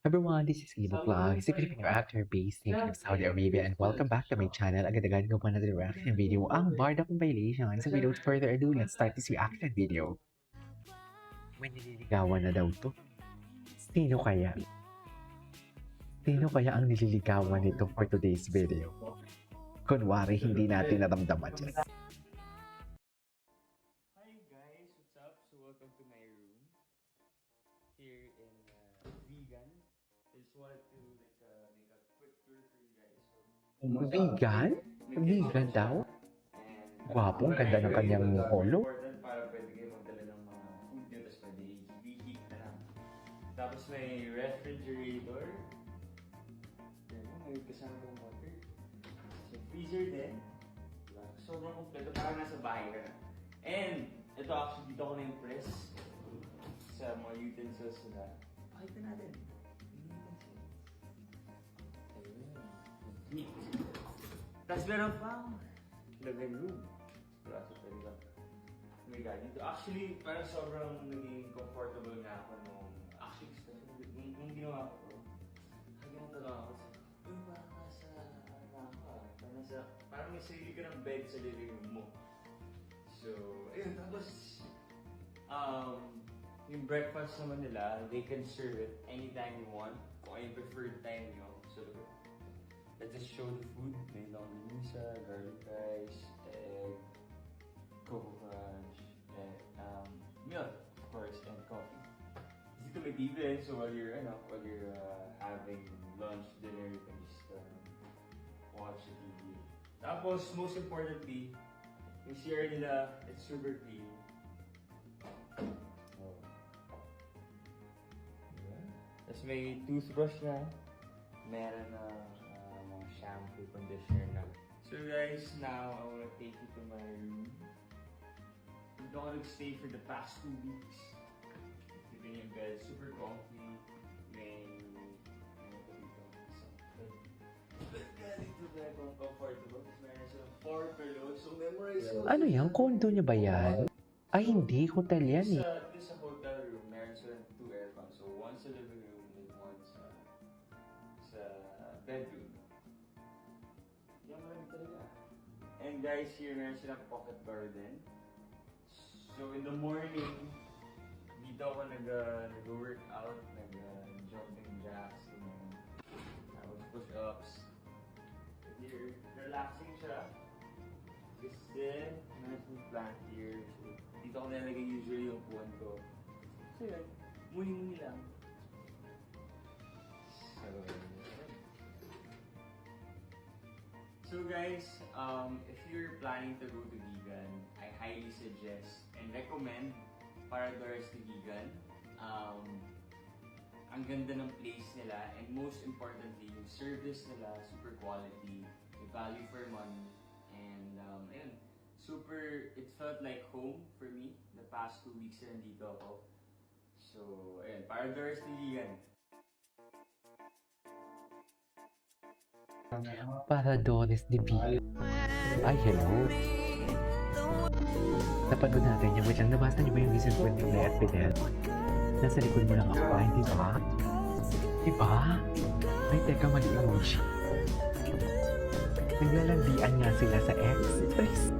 Everyone, this is Ibo Vlog, a Filipino actor based in Saudi Arabia, and welcome back to my channel. Agad-agad ko pa na reaction video ang Barda Compilation. So without further ado, let's start this reaction video. May nililigawan na daw to. Sino kaya? Sino kaya ang nililigawan nito for today's video? Kunwari, hindi natin naramdaman yan. Hi guys, what's up? So welcome to my room here in Vegan. I just wanted to make a quick tour for you guys. Vegan? Vegan daw? Gwapo, ang ganda ng kanyang polo. Important para pwede kayo magdala ng mga food nyo, tapos pwede i-heat na lang. Tapos may refrigerator. May kasama ng water. So freezer din. Sobrang kompleto, parang nasa bahay ka na. And ito actually dito ko na-impress sa mga utensils nila. Pakita natin. Ayun. Tapos meron pang living room. Kaso pwede ka. Oh my god, dito actually parang sobrang naging comfortable nga ako nung actually nung ginawa ko to. Hanggang talaga ako sa parang may sarili ka ng bed sa living room mo. So, ayun, tapos yung breakfast naman nila, they can serve it anytime you want, kung ano yung preferred time nyo. So, let's just show the food. May longganisa, garlic rice, egg, cocoa crunch, and milk, of course, and coffee. Dito may TV rin, so while you're having lunch, dinner, you can just watch the TV. Tapos, most importantly, yung CR nila, it's super clean. Oh. Yeah. Tapos may toothbrush na, meron na mga shampoo, conditioner na. So guys, now I wanna take you to my room. Dito ako nag-stay for the past 2 weeks. Dito yung bed, super comfy. May comfortable. Tapos meron silang 4 pillows. So memorize ko. Ano yan? Condo niya ba yan? Ay, hindi. Hotel yan eh. Sa hotel room, meron silang 2 aircons. So one sa living room and one sa bedroom. Yan marami talaga. And guys, here meron silang pocket garden. So in the morning, dito ako nag-workout, nag-jumping jacks, tapos push-ups. Here, relaxing siya. Kasi, meron yung plant here. So, dito ako nalagay usually yung puwan ko. So yun, muni-muni lang. So guys, if you're planning to go to vegan, I highly suggest and recommend Paradores to Vegan. Ang ganda ng place nila, and most importantly, yung service nila, super quality, value for money, and ayun, it felt like home for me the past 2 weeks na nandito ako. So, ayun, Paradores to Vegan. Paradores de Vegan. Ay, hello. Napanood natin yung wait lang. Nabasa niyo ba yung recent kwento ni Lea at Fidel? Nasa likod mo lang ako. Ay, di ba? Di ba? Ay, teka, mali emoji. Naglalandian nga sila sa Express.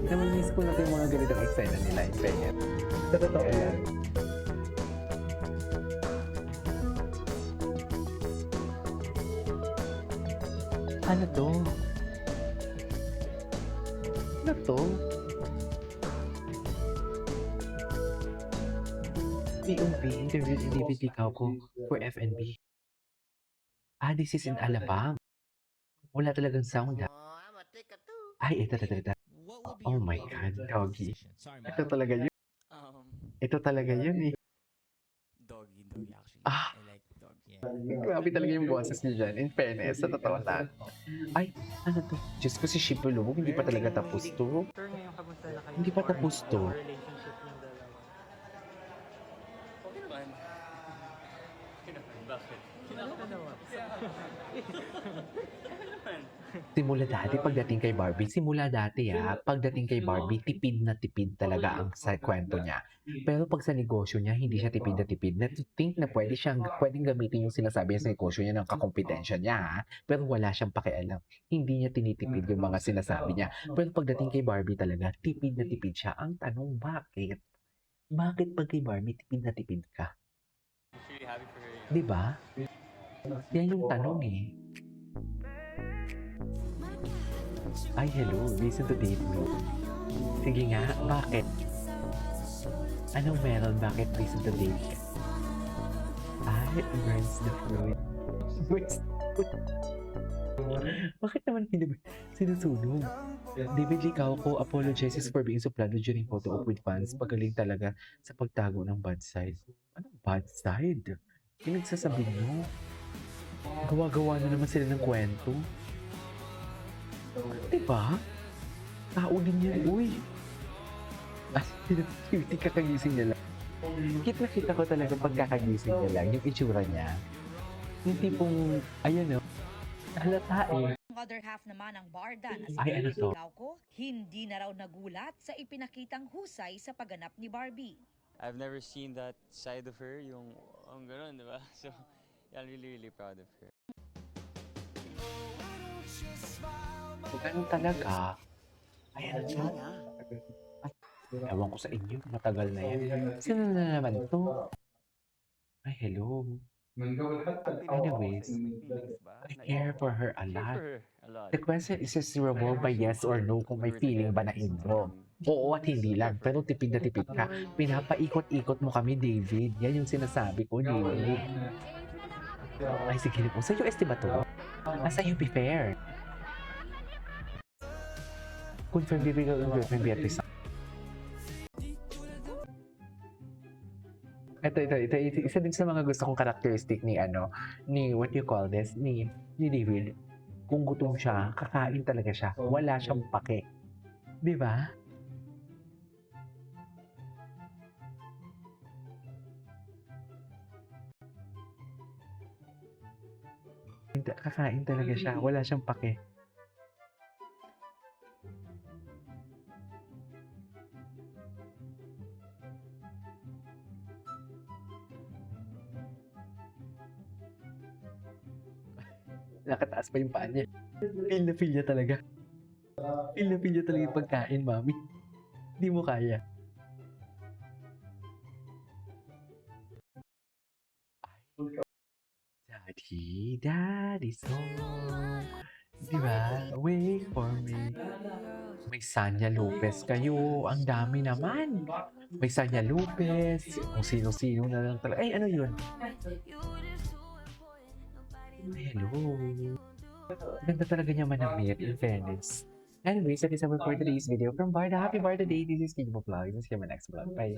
Namamiss ko natin yung mga ganitong eksena nila in fairness. Sa totoo yan. Ano to? Ano to? POV, interview in DVD ko for FNB. Ah, this is in Alabang. Wala talagang sound ha. Ay, ito. Oh my God, doggy. Ito talaga yun. Ito talaga yun eh. Doggy actually. Ah, I like dog. Yeah. grabe talaga yung boses niya dyan. In fairness, sa totoo lang. Ay, ano to? Diyos ko si Shipulubog, hindi pa talaga tapos to. Hindi pa tapos to. Relationship ng dalawa. Okay naman. Bakit? Kinakain naman. Simula dati pagdating kay Barbie, pagdating kay Barbie, tipid na tipid talaga ang sa kwento niya. Pero pag sa negosyo niya, hindi siya tipid na tipid. Na to think na pwedeng gamitin yung sinasabi niya sa negosyo niya ng kakompetensya niya, ha? Pero wala siyang pakialam. Hindi niya tinitipid yung mga sinasabi niya. Pero pagdating kay Barbie talaga, tipid na tipid siya. Ang tanong, bakit? Bakit pag kay Barbie, tipid na tipid ka? I'm really happy for her. Di ba? Yan yung tanong eh. Ay, hello. Listen to date me. Sige nga, bakit? Anong meron? Bakit listen to date ka? Ay, burns the fruit. Burns the fruit. Bakit naman sinusunog? David Licauco apologizes for being suplado during photo op with fans. Pagaling talaga sa pagtago ng bad side. Anong bad side? Pinagsasabi nyo? Gawa-gawa na naman sila ng kwento. Diba? Tao din yan, uy. As in, kakagising niya lang. Kita ko talaga pagkakagising niya lang, yung itsura niya. Yung tipong, ayan o, halata eh. Ang other half naman ng barda na si Ay, ano to? Licauco, hindi na raw nagulat sa ipinakitang husay sa pagganap ni Barbie. I've never seen that side of her, yung gano'n, di ba? So, yeah, I'm really, really proud of her. Ganun talaga. Ayan siya. Ay, ewan ko sa inyo, matagal na yan. Sino na naman to? Ay, hello. Anyways, I care for her a lot. The question is just revolve by yes or no kung may feeling ba na intro. Oo at hindi lang, pero tipid na tipid ka. Pinapaikot-ikot mo kami, David. Yan yung sinasabi ko, David. Ay, sige po. Sa UST ba to? Sa UP Fair. Confirm bibigay ang girlfriend Beatrice. Ito, isa din sa mga gusto kong characteristic ni what you call this, ni David. Kung gutom siya, kakain talaga siya. Wala siyang pake. Di ba? Kakain talaga siya. Wala siyang pake. Nakataas pa yung paa niya. Feel na feel niya talaga. Feel na feel niya talaga yung pagkain, mami. Hindi mo kaya. Daddy song. Diba? Wait for me. May Sanya Lopez kayo. Ang dami naman. May Sanya Lopez. Kung sino-sino na lang talaga. Ay, ano yun? Ay, hello. Ganda talaga niya manamit, in fairness. Anyways, that is our for today's video from Barda. Happy Barda Day. This is King Vlog. See you in my next vlog. Bye.